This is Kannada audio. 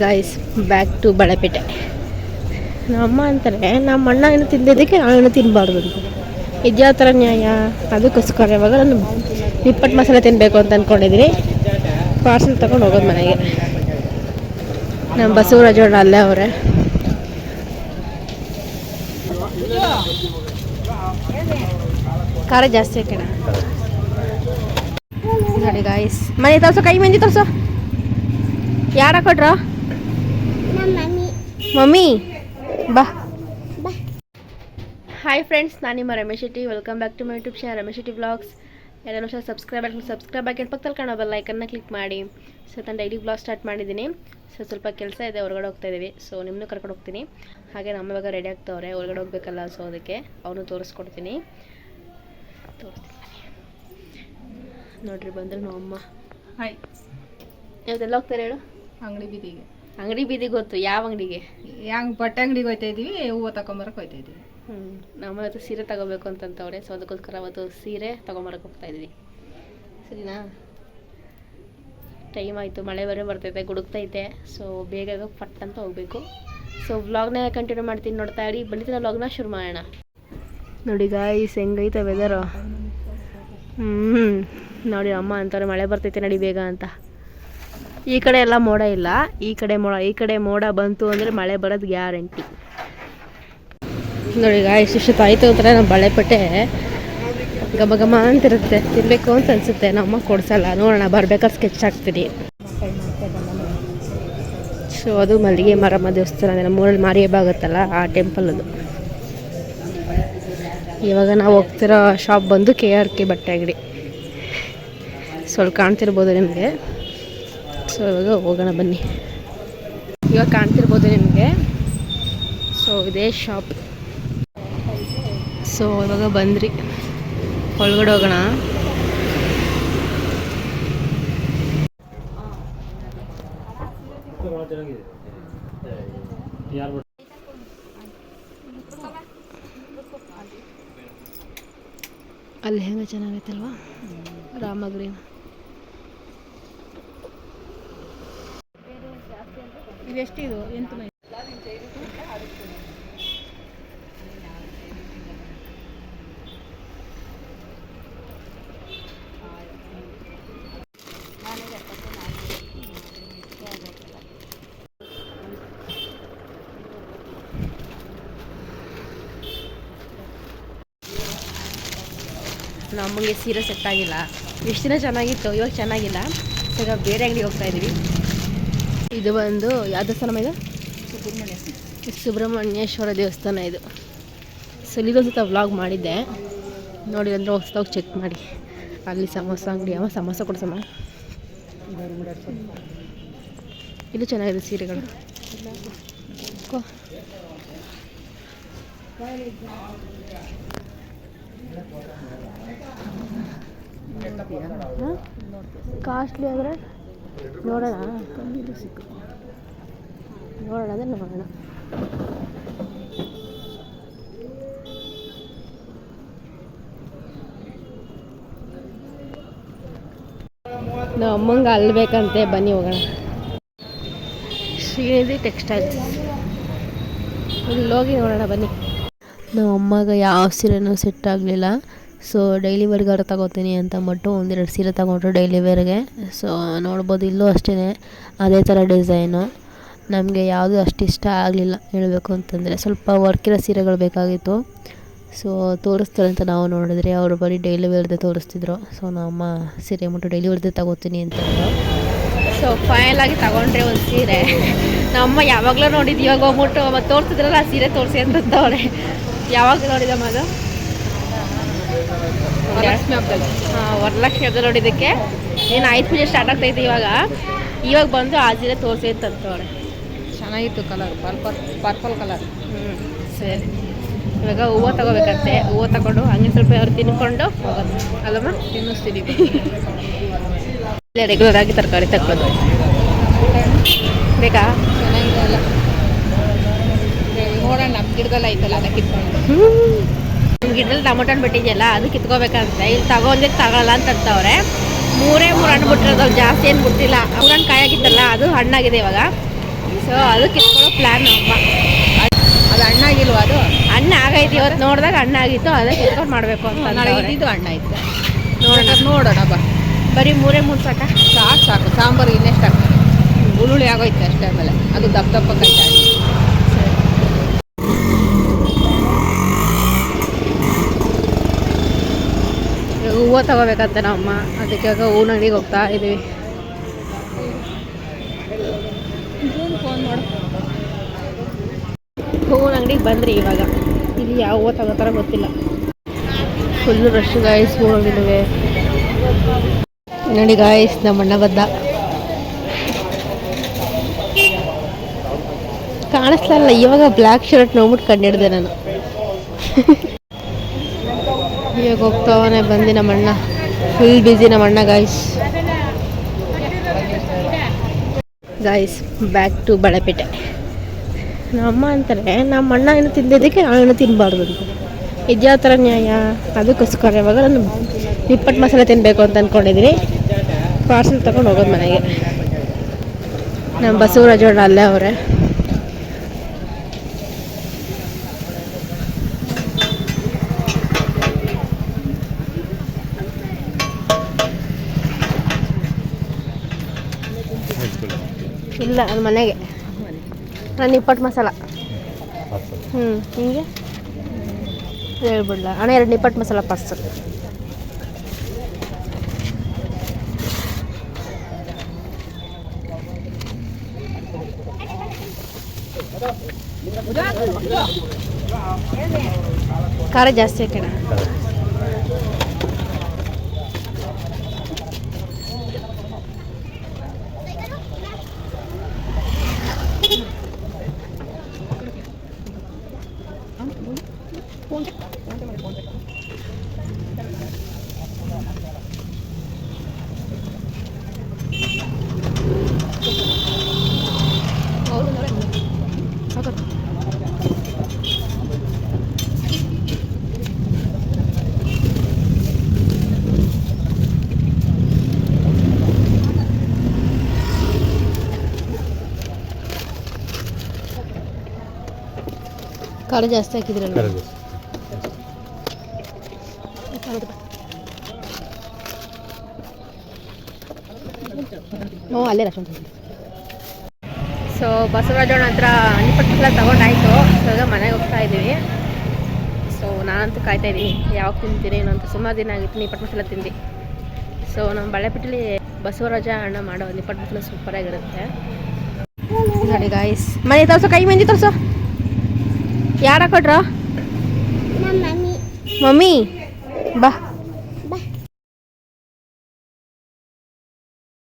Guys back to Balepete. ನಮ್ಮ ಅಂತಾರೆ ನಮ್ಮ ಅಣ್ಣ ಏನು ತಿಂದಿದ್ದಕ್ಕೆ ನಾನು ತಿನ್ನಬಾರ್ದು ಅಂತ. ಇದ್ಯಾವ ಥರ ನ್ಯಾಯ? ಅದಕ್ಕೋಸ್ಕರ ಇವಾಗ ನಾನು ನಿಪ್ಪಟ್ಟು ಮಸಾಲೆ ತಿನ್ನಬೇಕು ಅಂತ ಅಂದ್ಕೊಂಡಿದ್ದೀನಿ. ಪಾರ್ಸೆಲ್ ತೊಗೊಂಡು ಹೋಗೋದು ಮನೆಗೆ. ನಮ್ಮ ಬಸವರಾಜಣ್ಣ ಅಲ್ಲೇ ಅವರೇ. ಖಾರ ಜಾಸ್ತಿ ಹಾಕೋಣ ನೋಡಿ ಗಾಯ್ಸ್. ಮನೆ ತೋರ್ಸೋ, ಕೈ ಮಂದಿ ತೋರ್ಸೋ. ಯಾರು ಹಾಕೊಟ್ರ? ಮಮ್ಮಿ ಬಾ. ಹಾಯ್ ಫ್ರೆಂಡ್ಸ್, ನಾನು ನಿಮ್ಮ Ramesh Shetty. Welcome back to my YouTube channel Ramesh Shetty vlogs. ಎಲ್ಲರೂ ಸಹ ಸಬ್ಸ್ಕ್ರೈಬ್ ಆಗಿ ಪಕ್ಕದಲ್ಲಿ ಕಾಣೋ ಬೆಲ್ ಐಕನ್ನ ಕ್ಲಿಕ್ ಮಾಡಿ. ಸೊ ನಾನು ಡೈಲಿ ವ್ಲಾಗ್ ಸ್ಟಾರ್ಟ್ ಮಾಡಿದ್ದೀನಿ. ಸೊ ಸ್ವಲ್ಪ ಕೆಲಸ ಇದೆ, ಹೊರಗಡೆ ಹೋಗ್ತಾ ಇದ್ದೀವಿ. ಸೊ ನಿಮ್ಮನ್ನು ಕರ್ಕೊಂಡು ಹೋಗ್ತೀನಿ. ಹಾಗೆ ನಮ್ಮ ಇವಾಗ ರೆಡಿ ಆಗ್ತವ್ರೆ, ಹೊರಗಡೆ ಹೋಗ್ಬೇಕಲ್ಲ. ಸೊ ಅದಕ್ಕೆ ಅವನು ತೋರಿಸ್ಕೊಡ್ತೀನಿ. ನೋಡ್ರಿ ಬಂದ್ರೆ ನಮ್ಮ ಅಮ್ಮ. ಹಾಯ್, ಇವತ್ತೆಲ್ಲ ಹೋಗ್ತಾರೆ ಹೇಳು? ಅಂಗಡಿ ಬೀದಿಗೆ. ಅಂಗಡಿ ಬೀದಿಗೆ ಗೊತ್ತು. ಯಾವ ಅಂಗಡಿಗೆ? ಬಟ್ಟೆ ಅಂಗಡಿಗೆ ಹೋಗ್ತಾ ಇದೀವಿ, ಹೂವು ತಗೊಂಬರಕ್ಕೆ ಹೋಗ್ತಾ ಇದೀವಿ. ನಮ್ಮ ಇವತ್ತು ಸೀರೆ ತಗೋಬೇಕು ಅಂತಂತವ್ರೆ. ಸೊ ಅದಕ್ಕೋಸ್ಕರ ಅವತ್ತು ಸೀರೆ ತಗೊಂಬರಕ್ಕೆ ಹೋಗ್ತಾ ಇದ್ವಿ. ಸರಿನಾ? ಟೈಮ್ ಆಯಿತು, ಮಳೆ ಬೇರೆ ಬರ್ತೈತೆ, ಗುಡುಕ್ತೈತೆ. ಸೊ ಬೇಗ ಫಟ್ ಅಂತ ಹೋಗಬೇಕು. ಸೊ ವ್ಲಾಗ್ನ ಕಂಟಿನ್ಯೂ ಮಾಡ್ತೀನಿ, ನೋಡ್ತಾ ಇರಿ. ಬಂದಿತ್ತು ವ್ಲಾಗ್ನ ಶುರು ಮಾಡೋಣ. ನೋಡಿ ಗಾಯ್ಸ್ ಹೆಂಗೈತೆ ವೆದರು. ನೋಡಿ ಅಮ್ಮ ಅಂತಾರೆ ಮಳೆ ಬರ್ತೈತೆ ನಡಿ ಬೇಗ ಅಂತ. ಈ ಕಡೆ ಎಲ್ಲ ಮೋಡ ಇಲ್ಲ, ಈ ಕಡೆ ಮೋಡ ಬಂತು ಅಂದರೆ ಮಳೆ ಬರೋದು ಗ್ಯಾರಂಟಿ. ನೋಡಿ ಗಾಯ್ಸ್ ಇಷ್ಟೊತ್ತಾಯ್ತು ಅಂತಾರೆ. ನಮ್ಮ ಬಳೆಪೇಟೆ ಘಮ ಘಮ ಅಂತಿರುತ್ತೆ, ತಿನ್ನಬೇಕು ಅಂತ ಅನಿಸುತ್ತೆ. ನಮ್ಮಮ್ಮ ಕೊಡ್ಸಲ್ಲ. ನೋಡೋಣ, ಬರ್ಬೇಕಾದ್ರೆ ಸ್ಕೆಚ್ ಹಾಕ್ತೀನಿ. ಸೊ ಅದು ಮಲ್ಲಿಗೆ ಮಾರಮ್ಮ ದೇವಸ್ಥಾನ, ನಮ್ಮೂರಲ್ಲಿ ಮಾರಿ ಹಬ್ಬ ಆಗುತ್ತಲ್ಲ, ಆ ಟೆಂಪಲ್ ಅದು. ಇವಾಗ ನಾವು ಹೋಗ್ತಿರೋ ಶಾಪ್ ಬಂದು KRK ಬಟ್ಟೆ ಅಂಗಡಿ. ಸ್ವಲ್ಪ ಕಾಣ್ತಿರ್ಬೋದು ನಿಮಗೆ. ಸೊ ಇವಾಗ ಹೋಗೋಣ ಬನ್ನಿ. ಇವಾಗ ಕಾಣ್ತಿರ್ಬೋದು ನಿಮಗೆ. ಸೊ ಇದೇ ಶಾಪ್. ಸೊ ಇವಾಗ ಬಂದ್ರಿ, ಒಳಗಡೆ ಹೋಗೋಣ. ಅಲ್ಲಿ ಹೆಂಗೆ ಚೆನ್ನಾಗೈತಲ್ವಾ ರಾಮಗ್ರೀನ್. ಇದೆಷ್ಟಿದು? 8 ಮೈ. ನಮಗೆ ಸೀರೆ ಸೆಟ್ ಆಗಿಲ್ಲ. ಎಷ್ಟು ದಿನ ಚೆನ್ನಾಗಿತ್ತು, ಇವಾಗ ಚೆನ್ನಾಗಿಲ್ಲ. ಸೊ ಇವಾಗ ಬೇರೆ ಅಂಗಡಿಗೆ ಹೋಗ್ತಾ ಇದ್ದೀವಿ. ಇದು ಬಂದು ಯಾವ ದೇವಸ್ಥಾನ ಇದು? ಸುಬ್ರಹ್ಮಣ್ಯೇಶ್ವರ ದೇವಸ್ಥಾನ ಇದು. ಸೊ ಇಲ್ಲೊಂದು ಸತ ವ್ಲಾಗ್ ಮಾಡಿದ್ದೆ, ನೋಡಿ ಅಂದರೆ ಹೋಗಿ ಚೆಕ್ ಮಾಡಿ. ಅಲ್ಲಿ ಸಮೋಸ ಅಂಗಡಿ, ಸಮೋಸ ಕೊಡ್ಸಮ್ಮ. ಇದು ಚೆನ್ನಾಗಿದೆ ಸೀರೆಗಳು. ಕಾಸ್ಟ್ಲಿ ಆದರೆ ನೋಡೋಣ ಅಂದರೆ ನೋಡೋಣ. ನಾವು ಅಮ್ಮಂಗೆ ಅಲ್ಬೇಕಂತೆ, ಬನ್ನಿ ಹೋಗೋಣ. ಶ್ರೀನಿಧಿ ಟೆಕ್ಸ್ಟೈಲ್ಸ್ ಇಲ್ಲೋಗಿ ನೋಡೋಣ ಬನ್ನಿ. ನಾವು ಅಮ್ಮಗೆ ಯಾವ ಸೀರೆನೂ ಸೆಟ್ ಆಗಲಿಲ್ಲ. ಸೊ ಡೈಲಿ ವೇರ್ಗಾರ ತಗೋತೀನಿ ಅಂತ ಅಂದ್ಬಿಟ್ಟು ಒಂದೆರಡು ಸೀರೆ ತಗೊಂಡ್ರು ಡೈಲಿ ವೇರ್ಗೆ. ಸೊ ನೋಡ್ಬೋದು, ಇಲ್ಲೂ ಅಷ್ಟೇ ಅದೇ ಥರ ಡಿಸೈನು. ನಮಗೆ ಯಾವುದು ಅಷ್ಟು ಇಷ್ಟ ಆಗಲಿಲ್ಲ ಹೇಳಬೇಕು ಅಂತಂದರೆ. ಸ್ವಲ್ಪ ವರ್ಕಿರೋ ಸೀರೆಗಳು ಬೇಕಾಗಿತ್ತು. ಸೊ ತೋರಿಸ್ತಾರೆ ಅಂತ ನಾವು ನೋಡಿದ್ರೆ ಅವರು ಬರೀ ಡೈಲಿ ವೇರ್ದೇ ತೋರಿಸ್ತಿದ್ರು. ಸೊ ನಮ್ಮಮ್ಮ ಸೀರೆ ಮುಟ್ಟು ಡೈಲಿ ವೇರ್ದೇ ತಗೋತೀನಿ ಅಂತಂದರು. ಸೊ ಫೈನಲಾಗಿ ತಗೊಂಡ್ರೆ ಒಂದು ಸೀರೆ. ನಮ್ಮಮ್ಮ ಯಾವಾಗಲೂ ನೋಡಿದ್ದು, ಇವಾಗ ಹೋಗ್ಬಿಟ್ಟು ಮತ್ತು ತೋರಿಸಿದ್ರಲ್ಲ ಆ ಸೀರೆ ತೋರಿಸಿ ಅಂತಂದವ್ರೆ. ಯಾವಾಗ ನೋಡಿದಮ್ಮ ಅದು? ವರಲಕ್ಷ್ಮಿ ಹಬ್ಬ ನೋಡಿದ್ದಕ್ಕೆ ಏನು ಆಯ್ತು, ಪೂಜೆ ಸ್ಟಾರ್ಟ್ ಆಗ್ತೈತೆ ಇವಾಗ ಬಂದು ಆ ಸೀರೆ ತೋರಿಸಿ ಅಂತಂತವ್ರೆ. ಚೆನ್ನಾಗಿತ್ತು ಕಲರ್, ಪರ್ಪಲ್ ಕಲರ್. ಸರಿ, ಇವಾಗ ಹೂವು ತಗೋಬೇಕಂತೆ. ಹೂವು ತಗೊಂಡು ಹಂಗೆ ಸ್ವಲ್ಪ ಅವ್ರು ತಿನ್ಕೊಂಡು ಹೋಗೋದು ಅಲ್ಲಮ್ಮ. ತಿನ್ನಿಸ್ತೀನಿ. ಇಲ್ಲ, ರೆಗ್ಯುಲರ್ ಆಗಿ ತರಕಾರಿ ತಗೊಳ್ಳೋದು ಬೇಕಾ? ಚೆನ್ನಾಗಿದೆ ಅಲ್ಲ, ನೋಡೋಣ. ನಮ್ಮ ಗಿಡದಲ್ಲಿ ಐತಲ್ಲ ಅದಕ್ಕೆ ಕಿತ್ಕೊಂಡು. ನಮ್ಮ ಗಿಡದಲ್ಲಿ ಟೊಮೊಟೊ ಹಣ್ಣು ಬಿಟ್ಟಿದೆಯಲ್ಲ, ಅದು ಕಿತ್ಕೋಬೇಕಂತೆ. ಇಲ್ಲಿ ತಗೊಳ್ಳಲ್ಲ ಅಂತಂತವ್ರೆ. 3 ಹಣ್ಣು ಬಿಟ್ಟಿರೋದು, ಜಾಸ್ತಿ ಏನು ಬಿಟ್ಟಿಲ್ಲ. 3 ಹಣ್ಣು ಕಾಯಾಗಿತ್ತಲ್ಲ, ಅದು ಹಣ್ಣಾಗಿದೆ ಇವಾಗ. ಸೊ ಅದು ಕಿತ್ಕೊಳ್ಳೋ ಪ್ಲ್ಯಾನ್ ಅಮ್ಮ. ಅದು ಹಣ್ಣಾಗಿಲ್ವ ಅದು? ಹಣ್ಣು ಆಗೈತಿ, ಇವತ್ತು ನೋಡಿದಾಗ ಹಣ್ಣು ಆಗಿತ್ತು, ಅದಕ್ಕೆ ಕಿತ್ಕೊಂಡು ಮಾಡಬೇಕು ಅಂತ ನಾಳೆ ಇದ್ದಿದ್ದು ಹಣ್ಣು ಆಯ್ತು. ನೋಡೋಣ ನೋಡೋಣ ಬಾ. ಬರೀ 3 ಸಾಕ? ಸಾಕು ಸಾಂಬಾರು ಇನ್ನೆಷ್ಟು ಹಾಕ್ತಾರೆ, ಹುಳುಳಿ ಆಗೋಯ್ತು ಅಷ್ಟೇ. ಆಮೇಲೆ ಅದು ದಪ್ಪ ದಪ್ಪ ಕಾಯ್ತಾ ಹೂವು ತಗೋಬೇಕಂತ ನಮ್ಮಮ್ಮ, ಅದಕ್ಕೆ ಹೂವಿನ ಅಂಗಡಿಗೆ ಹೋಗ್ತಾ ಇದ್ದೀವಿ. ಹೂವಿನ ಅಂಗಡಿಗೆ ಬಂದ್ರಿ ಇವಾಗ. ಇಲ್ಲಿ ಯಾವ ಹೂವು ತಗೋತಾರ ಗೊತ್ತಿಲ್ಲ. ಫುಲ್ಲು ರಶ್ ಗಾಯ್ಸ್, ಹೂವಿನವೆ ನೋಡಿ ಗಾಯ್ಸ್. ನಮ್ಮ ಅಣ್ಣ ಬದ್ದ ಕಾಣಿಸ್ಲಲ್ಲ ಇವಾಗ. ಬ್ಲ್ಯಾಕ್ ಶರ್ಟ್ ನೋಡ್ಬಿಟ್ಟು ಕಂಡಿಡ್ದೆ ನಾನು. ಇವಾಗ ಹೋಗ್ತಾವನೆ ಬಂದು ನಮ್ಮ ಅಣ್ಣ. ಫುಲ್ ಬ್ಯುಸಿ ನಮ್ಮ ಅಣ್ಣ ಗಾಯ್ಸ್. Back to Balepete. ನಮ್ಮ ಅಂತಾರೆ ನಮ್ಮ ಅಣ್ಣ ಏನು ತಿಂದಿದ್ದಕ್ಕೆ ನಾನು ತಿನ್ನಬಾರ್ದು ಅಂತ. ಇದ್ಯಾವ ಥರ ನ್ಯಾಯ? ಅದಕ್ಕೋಸ್ಕರ ಇವಾಗ ನಾನು ನಿಪ್ಪಟ್ಟು ಮಸಾಲೆ ತಿನ್ನಬೇಕು ಅಂತ ಅಂದ್ಕೊಂಡಿದ್ದೀನಿ. ಪಾರ್ಸೆಲ್ ತೊಗೊಂಡು ಹೋಗೋದು ಮನೆಗೆ. ನಮ್ಮ ಬಸವರಾಜಣ್ಣ ಅಲ್ಲೇ ಅವರೇ. ಇಲ್ಲ, ಅದು ಮನೆಗೆ. ನಾನು ನಿಪ್ಪಟ್ಟು ಮಸಾಲ. ಹಿಂಗೆ ಹೇಳ್ಬಿಡ್ಲ ಅಣ್ಣ, 2 ನಿಪ್ಪಟ್ಟು ಮಸಾಲ ಪಾರ್ಸಲ್. ಖಾರ ಜಾಸ್ತಿ ಹಾಕೋಣ. ಖಾರ ಜಾಸ್ತಿ ಹಾಕಿದ್ರಲ್ಲ. ಅಲ್ಲೇ ರಶ್. ಸೊ ಬಸವರಾಜಣ್ಣ ಹತ್ರ ನಿಪ್ಪಟ್ಟು ಮಸಾಲ ತೊಗೊಂಡಾಯ್ತು. ಇವಾಗ ಮನೆಗೆ ಹೋಗ್ತಾ ಇದ್ದೀವಿ. ಸೊ ನಾನಂತೂ ಕಾಯ್ತಾ ಇದ್ದೀನಿ ಯಾವಾಗ ತಿಂತೀನಿ ಏನಂತ. ಸುಮಾರು ದಿನ ಆಗಿತ್ತು ನಿಪ್ಪಟ್ಟು ಮಸಾಲ ತಿಂದು. ಸೊ ನಮ್ಮ ಬಳೆಪೇಟೆಲಿ ಬಸವರಾಜ ಅಣ್ಣ ಮಾಡೋ ನಿಪ್ಪಟ್ಟು ಮಸಾಲ ಸೂಪರಾಗಿರುತ್ತೆ ನೋಡಿ ಗಾಯ್ಸ್. ಮನೆ ತೋರಿಸೋ, ಕೈ ಮಂದಿ ತೋರಿಸೋ. ಯಾರು ಹಾಕೊಟ್ರ? ಮಮ್ಮಿ. ಬಾ.